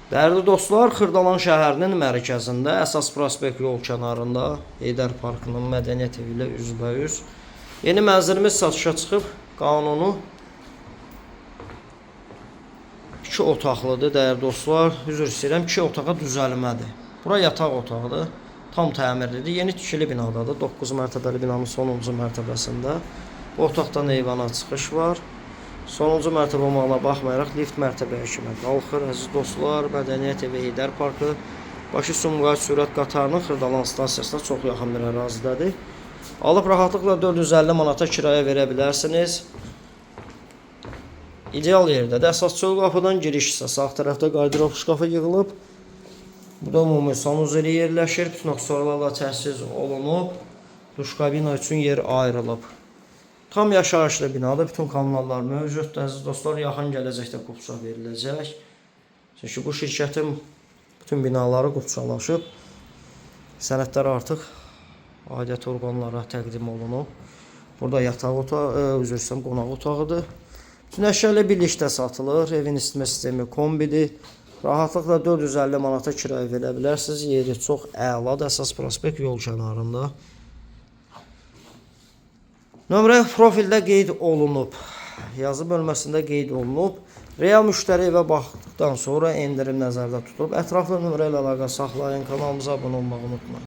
Dəyərli dostlar, Xırdalan şəhərinin mərkəzində, əsas prospekt yol kənarında, Heydər Parkının Mədəniyyət evi ilə üzbəüz yeni mənzilimiz satışa çıxıb. Qanunu 2 otaqlıdır, dəyərli dostlar. Üzr istəyirəm, 2 otağa düzəlmədir. Bura yataq otağıdır, tam təmirlidir, yeni tikili binadadır. 9 mərtəbəli binanın sonuncu mərtəbəsində. Bu otaqdan eyvana çıxış var. Sonuncu mərtəbə olmağına baxmayaraq lift mərtəbəyə kimi qalxır. Əziz dostlar, Mədəniyyət evi Heydər Parkı Bakı-Sumqayıt sürət qatarının Xırdalan stansiyasına çox yaxın bir ərazidədir. Alıb rahatlıqla 450 manata kirayə verə bilərsiniz. İdeal yerdədir. Əsas çöl qapıdan giriş isə sağ tərəfdə qardirob şkafı yığılıb. Burada ümumi sanuzeli yerləşir. Bütün aksesuarlarla təchiz olunub. Duş kabina üçün yer ayrılıb. Tam yaşayışlı binadır. Bütün kanallar mövcuddur. Əziz dostlar, yaxın gələcəkdə qupça veriləcək. Çünki bu şirkətin bütün binaları qupçalaşıb. Sənədlər artıq aidiyyət orqanlara təqdim olunub. Burada yataq otağı, üzr istəyirəm, qonaq otağıdır. Bütün əşyalar birlikdə satılır. Evin isitmə sistemi kombidir. Rahatlıqla 450 manata kirayə verə bilərsiniz. Yeri çox əladır. Əsas prospekt yol kənarında. Nömrə profildə qeyd olunub. Yazı bölməsində qeyd olunub. Real müştəri evə baxdıqdan sonra endirim nəzərdə tutulub. Ətraflı nömrə ilə əlaqə saxlayın. Kanalımıza abunə olmağı unutmayın.